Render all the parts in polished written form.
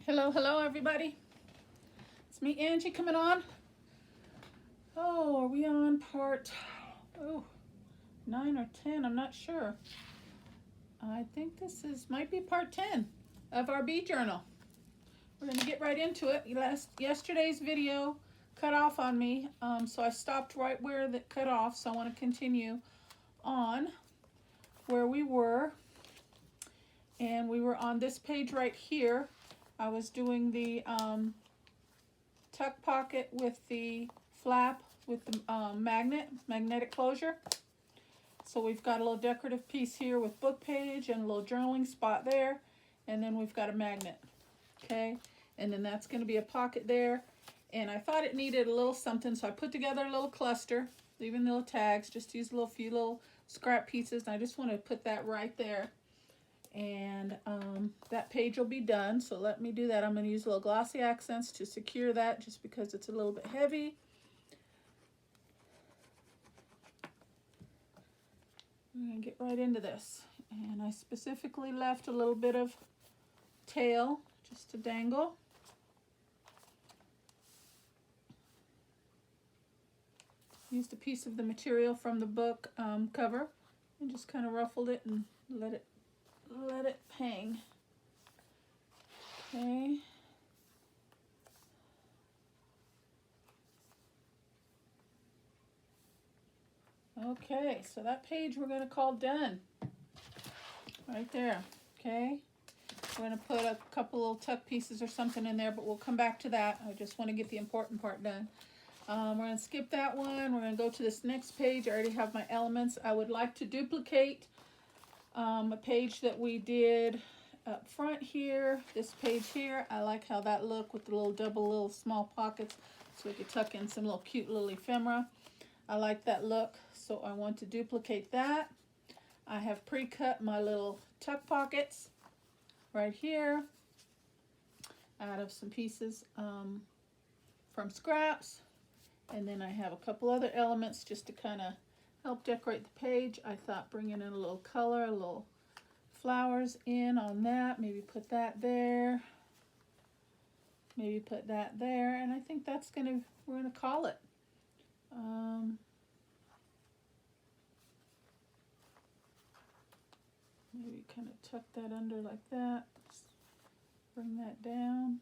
Hello, hello, everybody. It's me, Angie, coming on. Oh, are we on part 9 or 10? I'm not sure. I think this might be part 10 of our bee journal. We're going to get right into it. Yesterday's video cut off on me, so I stopped right where that cut off. So I want to continue on where we were, and we were on this page right here. I was doing the tuck pocket with the flap with the magnetic closure. So we've got a little decorative piece here with book page and a little journaling spot there, and then we've got a magnet, okay? And then that's going to be a pocket there, and I thought it needed a little something, so I put together a little cluster, leaving little tags, just use a few little scrap pieces, and I just want to put that right there. And that page will be done, so let me do that. I'm going to use little glossy accents to secure that just because it's a little bit heavy. I'm going to get right into this. And I specifically left a little bit of tail just to dangle. Used a piece of the material from the book cover and just kind of ruffled it and let it hang. Okay. Okay, so that page we're going to call done. Right there. Okay. We're going to put a couple little tuck pieces or something in there, but we'll come back to that. I just want to get the important part done. We're going to skip that one. We're going to go to this next page. I already have my elements. I would like to duplicate a page that we did up front here. This page here, I like how that looked with the little small pockets, so we could tuck in some little cute little ephemera. I like that look, so I want to duplicate that. I have pre-cut my little tuck pockets right here out of some pieces from scraps. And then I have a couple other elements just to kind of help decorate the page. I thought bringing in a little color, a little flowers in on that. Maybe put that there. Maybe put that there. And I think that's we're gonna call it. Maybe kind of tuck that under like that. Just bring that down.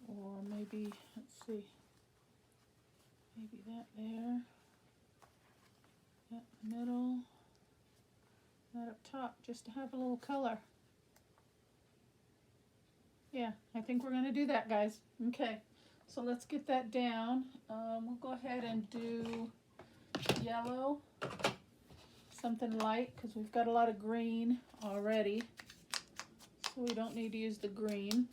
Or maybe, let's see, maybe that there, that in the middle, that up top, just to have a little color. Yeah, I think we're going to do that, guys. Okay, so let's get that down. We'll go ahead and do yellow, something light, because we've got a lot of green already, so we don't need to use the green.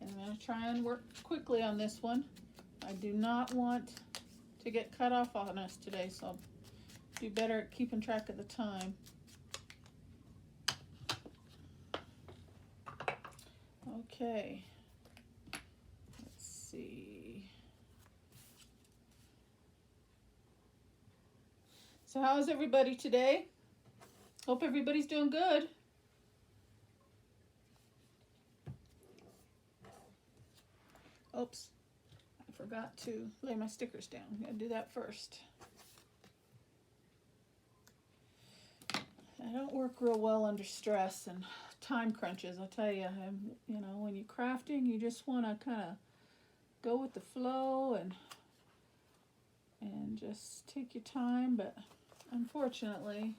And I'm going to try and work quickly on this one. I do not want to get cut off on us today, so I'll do better at keeping track of the time. Okay. Let's see. So how's everybody today? Hope everybody's doing good. Oops, I forgot to lay my stickers down. I'm gonna do that first. I don't work real well under stress and time crunches. I'll tell you, when you're crafting, you just want to kind of go with the flow and just take your time. But unfortunately,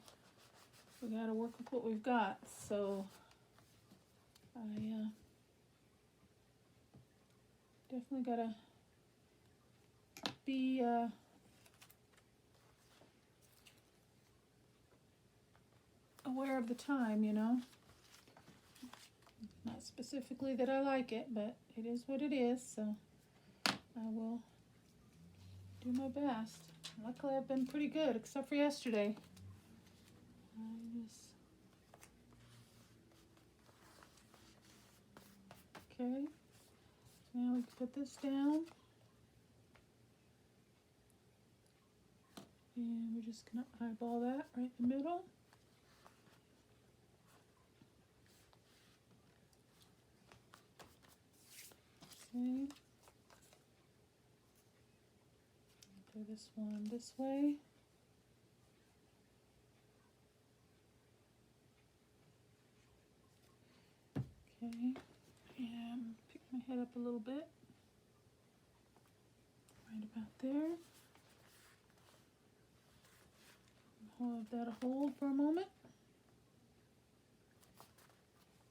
we got to work with what we've got. So I definitely got to be aware of the time, Not specifically that I like it, but it is what it is, so I will do my best. Luckily, I've been pretty good, except for yesterday. Okay, now we can put this down. And we're just going to eyeball that right in the middle. this one this way. Okay, and pick my head up a little bit. Right about there. Hold that a hold for a moment.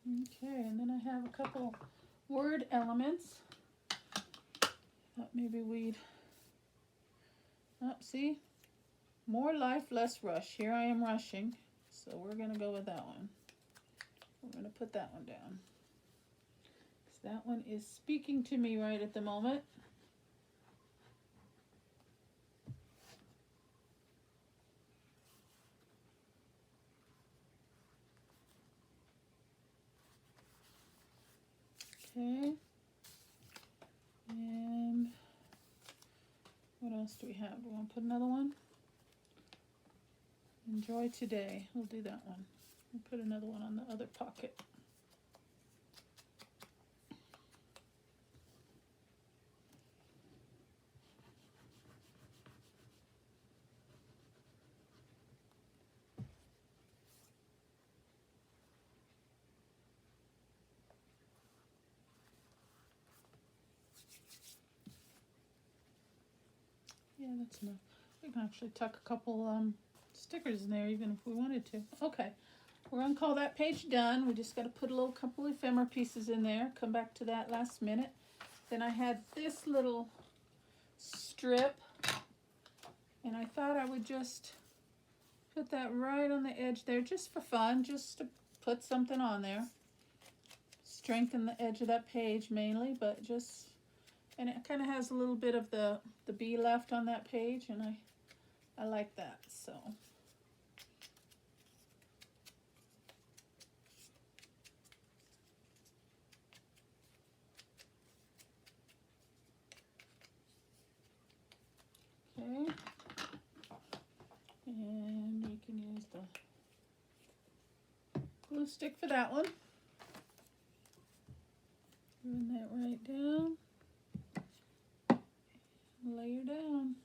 Okay, and then I have a couple word elements. Thought maybe we'd, see, more life, less rush. Here I am rushing, so we're gonna go with that one. We're gonna put that one down. That one is speaking to me right at the moment. Okay. And what else do we have? We want to put another one? Enjoy today. We'll do that one. We'll put another one on the other pocket. Yeah, that's enough. We can actually tuck a couple stickers in there even if we wanted to. Okay, we're gonna call that page done. We just gotta put a little couple ephemera pieces in there. Come back to that last minute. Then I had this little strip, and I thought I would just put that right on the edge there just for fun, just to put something on there. Strengthen the edge of that page mainly, but just, and it kind of has a little bit of the bee left on that page, and I like that, so. Okay, and you can use the glue stick for that one. Run that right down. Layer down.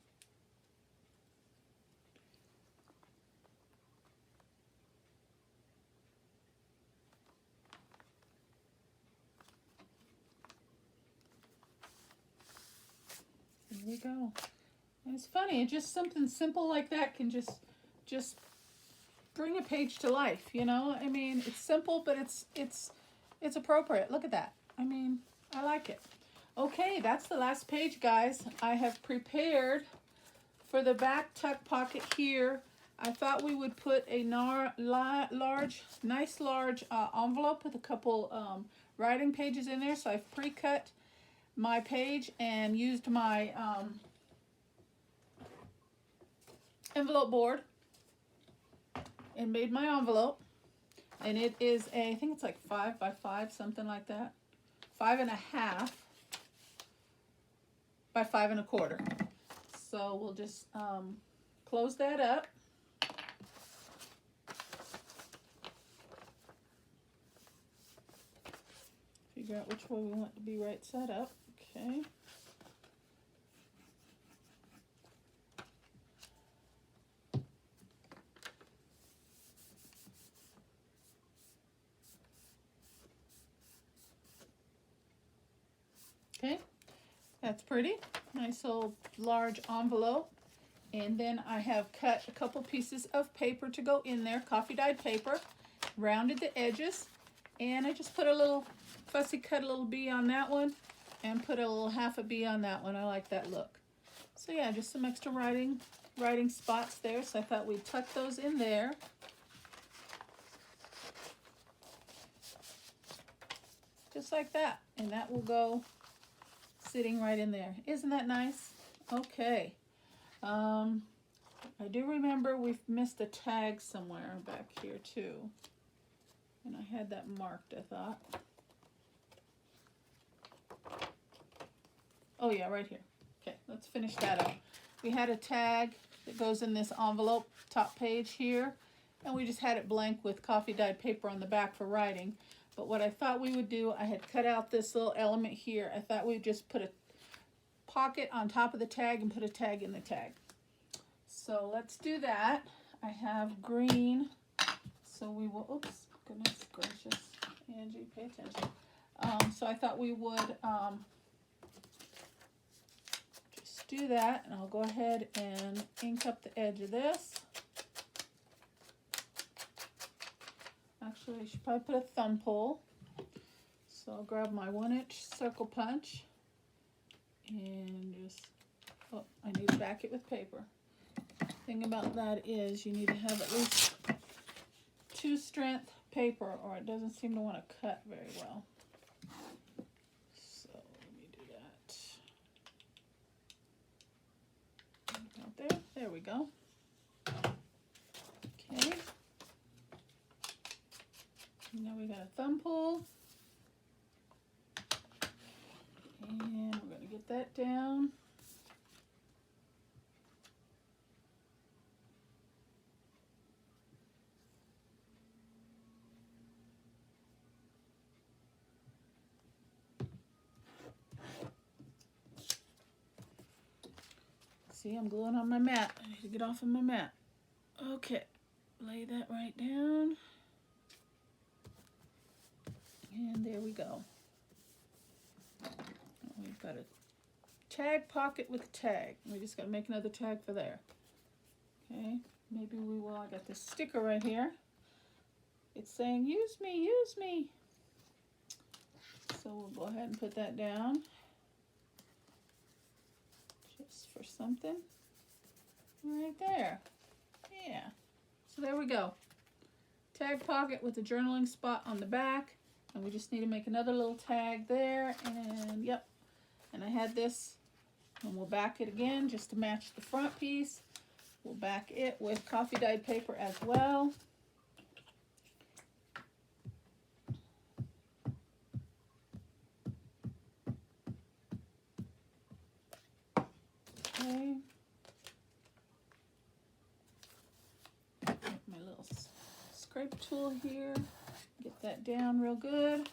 There we go. And it's funny, just something simple like that can just bring a page to life, you know? I mean, it's simple, but it's appropriate. Look at that. I mean, I like it. Okay, that's the last page, guys. I have prepared for the back tuck pocket here. I thought we would put a nice large envelope with a couple writing pages in there. So I've pre-cut my page and used my envelope board and made my envelope. And it is I think it's like 5 by 5, something like that. 5.5 by 5 1/4. So we'll just close that up. Figure out which way we want to be right side up. Okay. Okay, that's pretty. Nice old large envelope. And then I have cut a couple pieces of paper to go in there, coffee dyed paper, rounded the edges, and I just put a little fussy cut a little bee on that one and put a little half a bee on that one. I like that look. So yeah, just some extra writing spots there. So I thought we'd tuck those in there. Just like that. And that will go sitting right in there. Isn't that nice? Okay. I do remember we've missed a tag somewhere back here too. And I had that marked, I thought. Oh yeah, right here. Okay, let's finish that up. We had a tag that goes in this envelope top page here, and we just had it blank with coffee dyed paper on the back for writing. But what I thought we would do, I had cut out this little element here. I thought we'd just put a pocket on top of the tag and put a tag in the tag. So let's do that. I have green, so we will, oops, goodness gracious, Angie, pay attention. So I thought we would just do that, and I'll go ahead and ink up the edge of this. Actually, I should probably put a thumb pull. So I'll grab my 1-inch circle punch and just, oh, I need to back it with paper. Thing about that is you need to have at least 2 strength paper or it doesn't seem to want to cut very well. So let me do that. Out there, there we go. Okay. Now we got a thumb pull. And we're going to get that down. See, I'm gluing on my mat. I need to get off of my mat. Okay, lay that right down. And there we go. We've got a tag pocket with a tag. We just got to make another tag for there. Okay, maybe we will. I got this sticker right here. It's saying, use me, use me. So we'll go ahead and put that down. Just for something. Right there. Yeah. So there we go. Tag pocket with a journaling spot on the back. And we just need to make another little tag there. And yep. And I had this. And we'll back it again just to match the front piece. We'll back it with coffee dyed paper as well. Okay. My little scrape tool here. Get that down real good.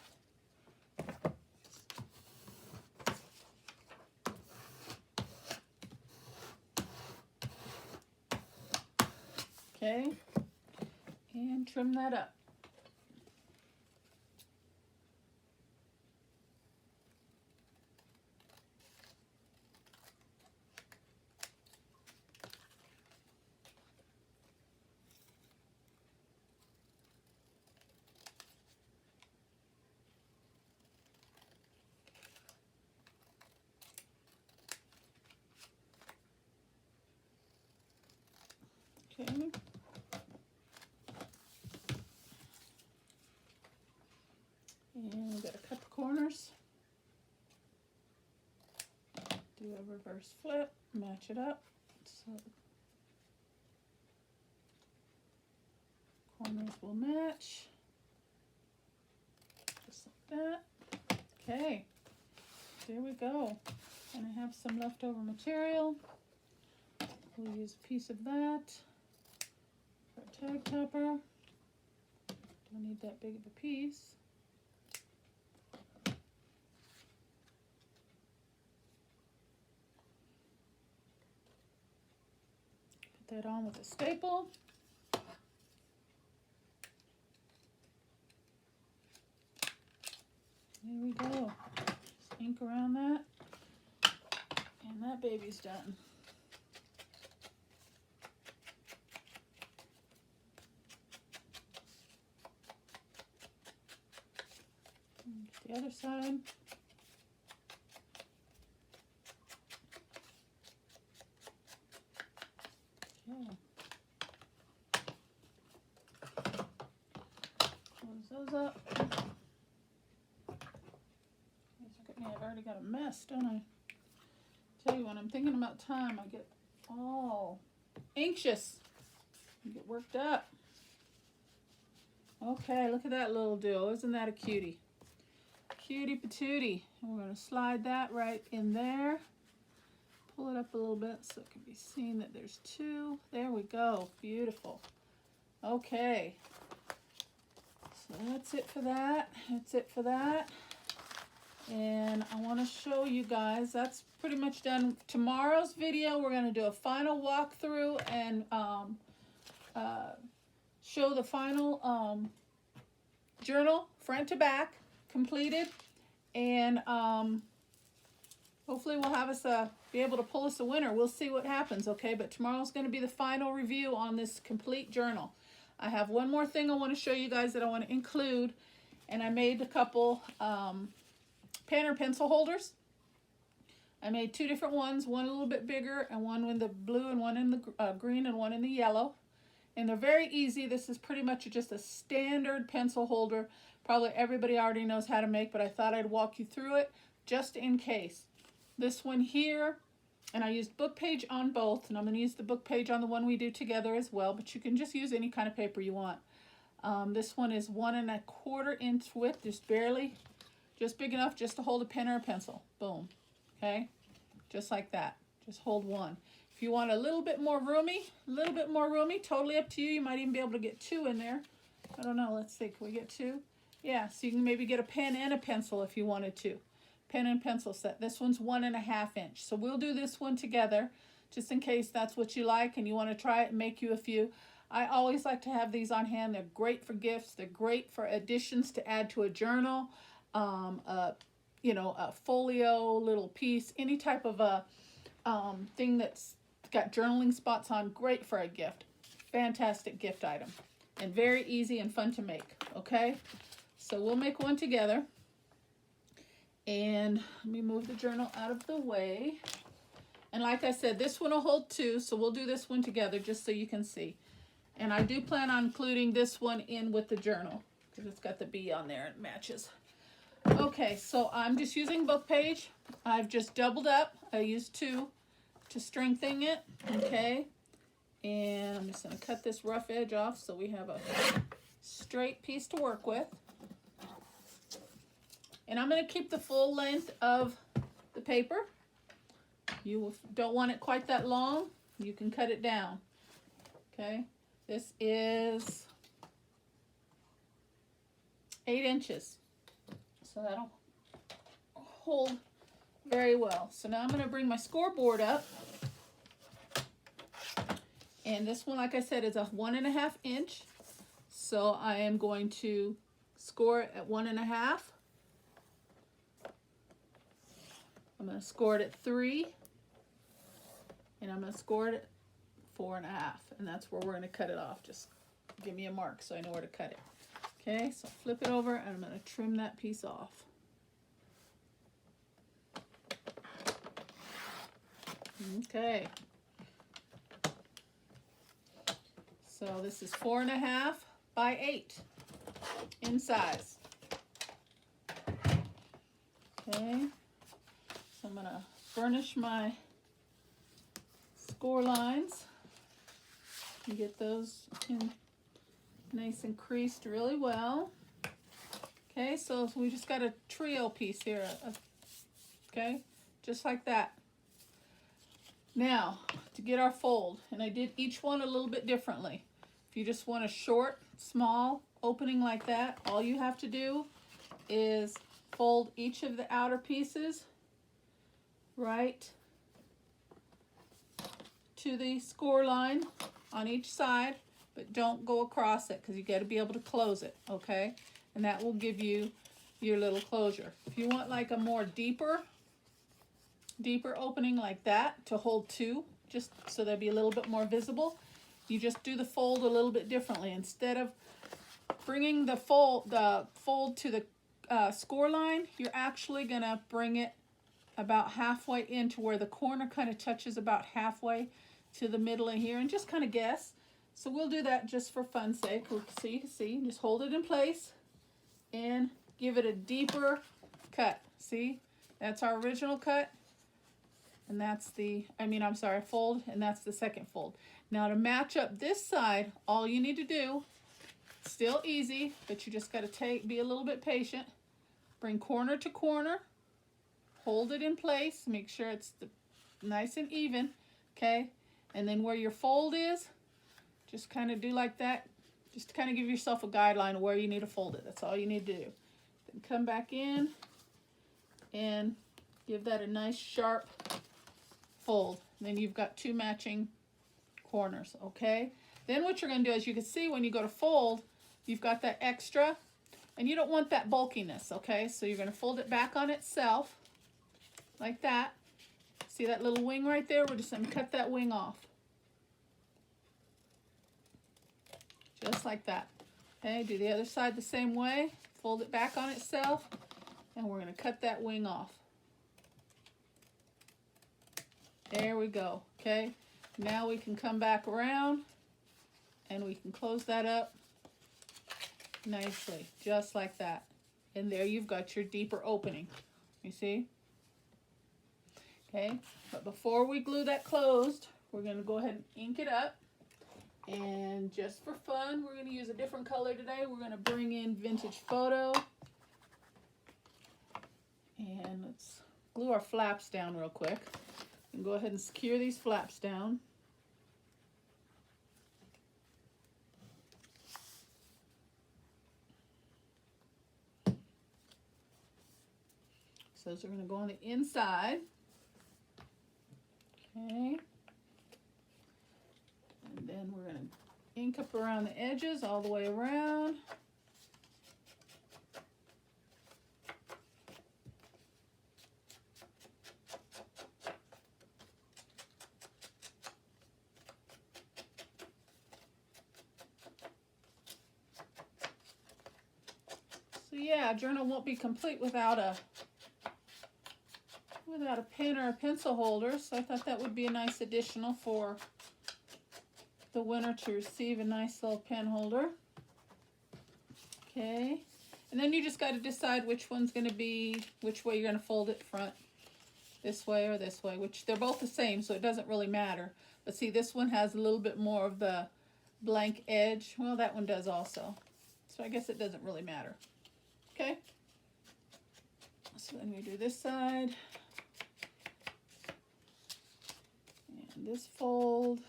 Okay. And trim that up. Okay. And we gotta cut the corners. Do a reverse flip, match it up. So corners will match. Just like that. Okay. There we go. And I have some leftover material. We'll use a piece of that for a tag topper. Don't need that big of a piece. Put that on with a staple. There we go. Just ink around that. And that baby's done. The other side. Okay. Close those up. Look at me, I've already got a mess, don't I? Tell you, when I'm thinking about time, I get all anxious. I get worked up. Okay, look at that little deal. Isn't that a cutie? Cutie patootie. And we're going to slide that right in there. Pull it up a little bit so it can be seen that there's 2. There we go. Beautiful. Okay. So that's it for that. That's it for that. And I want to show you guys, that's pretty much done. Tomorrow's video, we're going to do a final walkthrough and show the final journal front to back completed. And hopefully we'll have us be able to pull us a winner. We'll see what happens, okay? But tomorrow's going to be the final review on this complete journal. I have one more thing I want to show you guys that I want to include. And I made a couple pen or pencil holders. I made two different ones, one a little bit bigger and one in the blue and one in the green and one in the yellow. And they're very easy. This is pretty much just a standard pencil holder. Probably everybody already knows how to make, but I thought I'd walk you through it just in case. This one here, and I used book page on both, and I'm going to use the book page on the one we do together as well, but you can just use any kind of paper you want. This one is 1 1/4 inch width, just barely, just big enough just to hold a pen or a pencil. Boom. Okay, just like that. Just hold one. If you want a little bit more roomy, totally up to you. You might even be able to get 2 in there. I don't know. Let's see. Can we get 2? Yeah, so you can maybe get a pen and a pencil if you wanted to. Pen and pencil set. This one's 1 1/2 inch. So we'll do this one together just in case that's what you like and you want to try it and make you a few. I always like to have these on hand. They're great for gifts. They're great for additions to add to a journal, you know, a folio, little piece, any type of a thing that's got journaling spots on. Great for a gift. Fantastic gift item. And very easy and fun to make. Okay? So we'll make one together. And let me move the journal out of the way. And like I said, this one will hold 2, so we'll do this one together just so you can see. And I do plan on including this one in with the journal because it's got the B on there. It matches. Okay, so I'm just using book page. I've just doubled up. I used 2 to strengthen it. Okay, and I'm just going to cut this rough edge off so we have a straight piece to work with. And I'm going to keep the full length of the paper. You don't want it quite that long. You can cut it down. Okay, this is 8 inches. So that'll hold very well. So now I'm going to bring my scoreboard up. And this one, like I said, is a 1 1/2 inch. So I am going to score it at 1 1/2. I'm going to score it at 3. And I'm going to score it at 4 1/2. And that's where we're going to cut it off. Just give me a mark so I know where to cut it. Okay, so flip it over and I'm going to trim that piece off. Okay. So this is 4 1/2 by 8 in size. Okay. So I'm going to burnish my score lines and get those in nice and creased really well. Okay, so we just got a trio piece here. Okay, just like that. Now, to get our fold, and I did each one a little bit differently. If you just want a short, small opening like that, all you have to do is fold each of the outer pieces right to the score line on each side, but don't go across it because you got to be able to close it, okay? And that will give you your little closure. If you want like a more deeper opening like that to hold 2, just so they'll be a little bit more visible, you just do the fold a little bit differently. Instead of bringing the fold to the score line, you're actually gonna bring it about halfway into where the corner kind of touches about halfway to the middle of here, and just kind of guess. So we'll do that just for fun's sake. So you can see, just hold it in place and give it a deeper cut. See, that's our original cut, and that's the, fold, and that's the second fold. Now to match up this side, all you need to do, still easy, but you just got to be a little bit patient. Bring corner to corner, hold it in place, make sure it's nice and even, okay? And then where your fold is, just kind of do like that, just to kind of give yourself a guideline of where you need to fold it. That's all you need to do. Then come back in and give that a nice sharp fold. And then you've got two matching corners, okay? Then what you're going to do is, you can see when you go to fold, you've got that extra, and you don't want that bulkiness, okay? So you're going to fold it back on itself like that. See that little wing right there? We're just going to cut that wing off. Just like that. Okay, do the other side the same way. Fold it back on itself, and we're going to cut that wing off. There we go, okay? Now we can come back around, and we can close that up nicely, just like that. And there you've got your deeper opening. You see? Okay, but before we glue that closed, we're going to go ahead and ink it up. And just for fun, we're going to use a different color today. We're going to bring in Vintage Photo. And let's glue our flaps down real quick. And go ahead and secure these flaps down. So those are going to go on the inside. Okay. And then we're going to ink up around the edges all the way around. So yeah, a journal won't be complete without a pen or a pencil holder. So I thought that would be a nice additional for the winner to receive a nice little pen holder. Okay, and then you just got to decide which one's going to be, which way you're going to fold it front, this way or this way, which they're both the same, so it doesn't really matter. But see, this one has a little bit more of the blank edge. Well, that one does also, so I guess it doesn't really matter. Okay, so then we do this side and this fold.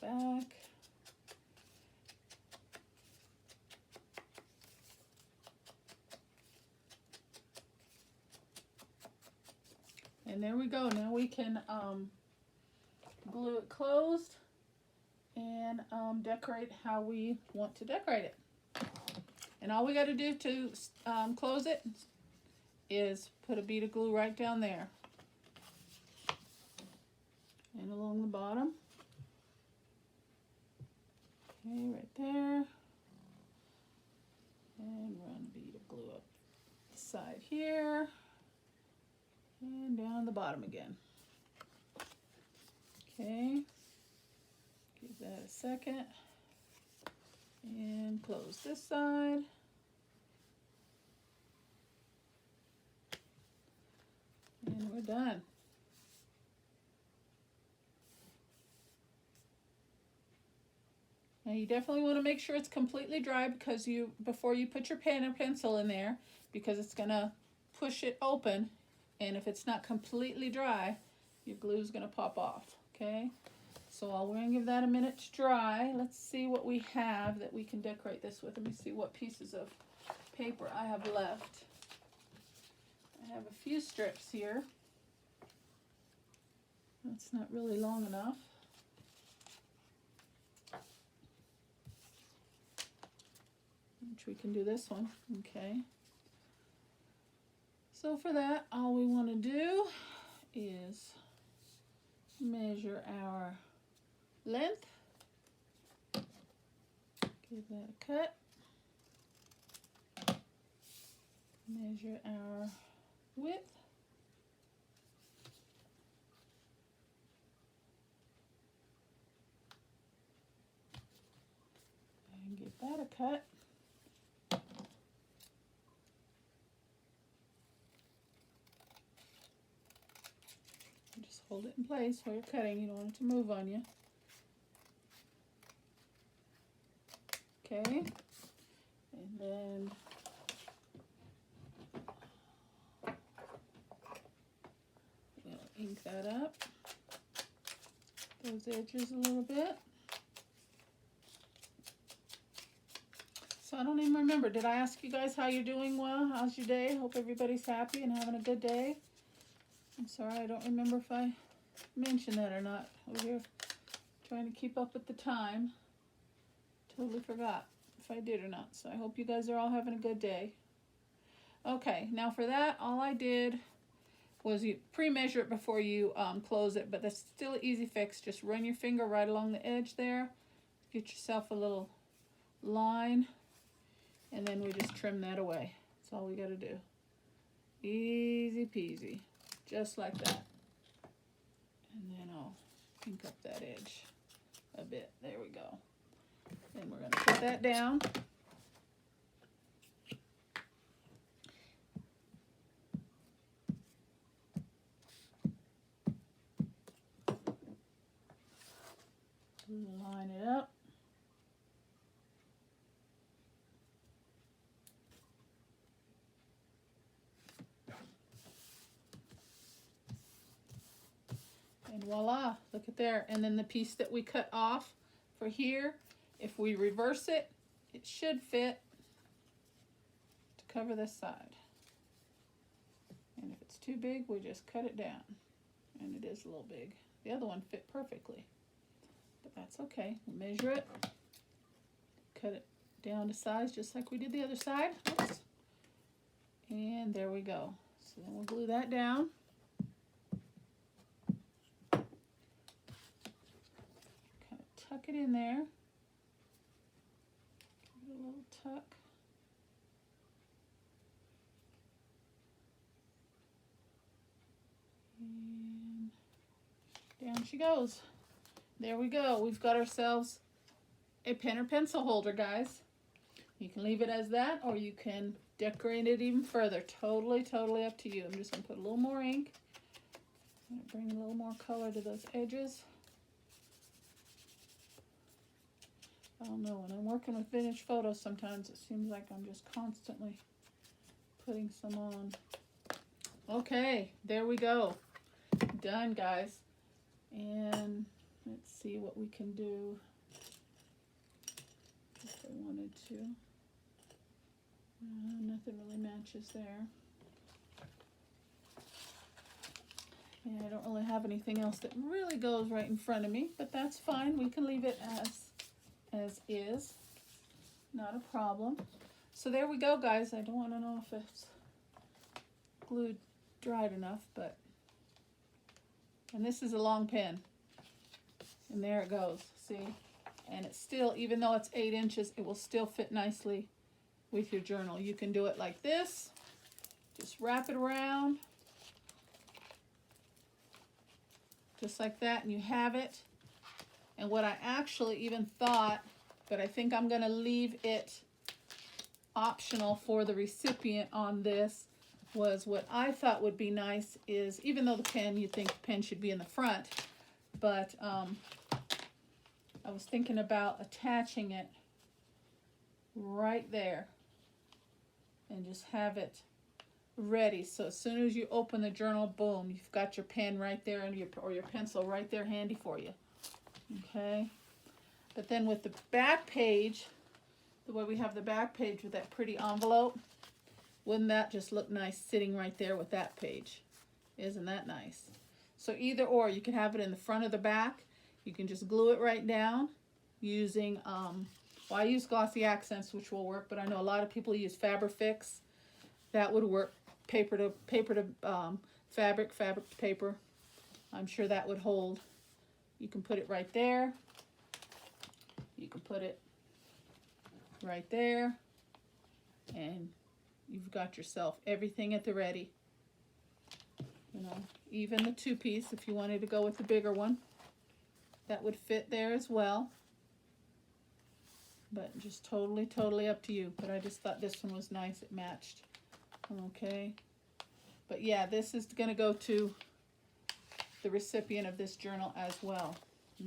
Back. And there we go. Now we can glue it closed and decorate how we want to decorate it. And all we got to do to close it is put a bead of glue right down there and along the bottom. Okay, right there. And run a bead of glue up the side here. And down the bottom again. Okay. Give that a second. And close this side. And we're done. Now you definitely want to make sure it's completely dry because before you put your pen or pencil in there, because it's going to push it open, and if it's not completely dry, your glue is going to pop off. Okay, so we're going to give that a minute to dry. Let's see what we have that we can decorate this with. Let me see what pieces of paper I have left. I have a few strips here. That's not really long enough. Which we can do this one. Okay. So for that, all we want to do is measure our length. Give that a cut. Measure our width. And give that a cut. Just hold it in place while you're cutting. You don't want it to move on you. Okay. And then we'll ink that up. Those edges a little bit. So I don't even remember. Did I ask you guys how you're doing? Well, how's your day? Hope everybody's happy and having a good day. I'm sorry, I don't remember if I mentioned that or not. Over here trying to keep up with the time. Totally forgot if I did or not. So I hope you guys are all having a good day. Okay, now for that, all I did was you pre-measure it before you close it, but that's still an easy fix. Just run your finger right along the edge there. Get yourself a little line, and then we just trim that away. That's all we got to do. Easy peasy, just like that. And then I'll pink up that edge a bit. There we go. Then we're going to put that down. Line it up. And voila, look at there. And then the piece that we cut off for here, if we reverse it, it should fit to cover this side. And if it's too big, we just cut it down. And it is a little big. The other one fit perfectly. But that's okay. We'll measure it. Cut it down to size just like we did the other side. Oops. And there we go. So then we'll glue that down. Kind of tuck it in there. Give it a little tuck. And down she goes. There we go. We've got ourselves a pen or pencil holder, guys. You can leave it as that, or you can decorate it even further. Totally, totally up to you. I'm just going to put a little more ink. I'm going to bring a little more color to those edges. I don't know. When I'm working with vintage photos, sometimes it seems like I'm just constantly putting some on. Okay, there we go. Done, guys. And let's see what we can do if I wanted to. Nothing really matches there. And I don't really have anything else that really goes right in front of me, but that's fine. We can leave it as is. Not a problem. So there we go, guys. I don't want to know if it's glued dried enough, but, and this is a long pen. And there it goes, see? And it's still, even though it's 8 inches, it will still fit nicely with your journal. You can do it like this. Just wrap it around. Just like that, and you have it. And what I actually even thought, but I think I'm gonna leave it optional for the recipient on this, was what I thought would be nice is, even though the pen, you'd think the pen should be in the front, but I was thinking about attaching it right there and just have it ready. So as soon as you open the journal, boom, you've got your pen right there and or your pencil right there handy for you. Okay. But then with the back page, the way we have the back page with that pretty envelope, wouldn't that just look nice sitting right there with that page? Isn't that nice? So either or, you can have it in the front or the back. You can just glue it right down using, well, I use Glossy Accents, which will work, but I know a lot of people use Fabrifix. That would work. Paper to fabric, fabric to paper. I'm sure that would hold. You can put it right there. You can put it right there. And you've got yourself everything at the ready. You know, even the 2-piece, if you wanted to go with the bigger one, that would fit there as well. But just totally, totally up to you. But I just thought this one was nice. It matched. Okay. But yeah, this is going to go to the recipient of this journal as well.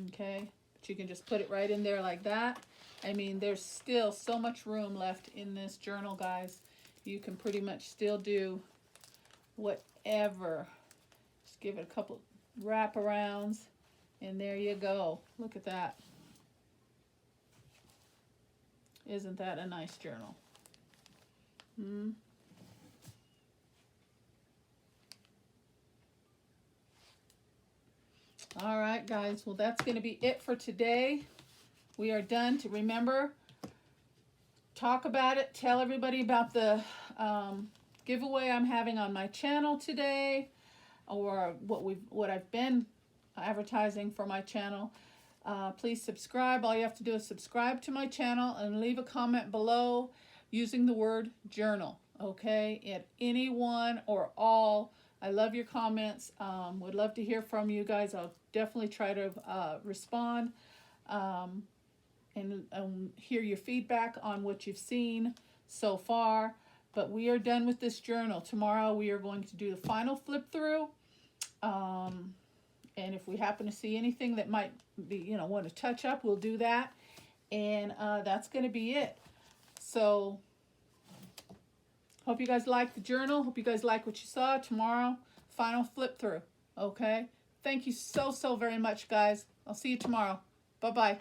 Okay. But you can just put it right in there like that. I mean, there's still so much room left in this journal, guys. You can pretty much still do whatever. Just give it a couple wraparounds, and there you go. Look at that. Isn't that a nice journal? Hmm. All right, guys. Well, that's going to be it for today. We are done. To remember, talk about it. Tell everybody about the giveaway I'm having on my channel today, or what I've been advertising for my channel. Please subscribe. All you have to do is subscribe to my channel and leave a comment below using the word journal. Okay, at anyone or all. I love your comments. Would love to hear from you guys. I'll definitely try to respond and hear your feedback on what you've seen so far. But we are done with this journal. Tomorrow we are going to do the final flip through. And if we happen to see anything that might be, want to touch up, we'll do that. And that's going to be it. So hope you guys like the journal. Hope you guys like what you saw. Tomorrow, final flip through. Okay? Thank you so very much, guys. I'll see you tomorrow. Bye-bye.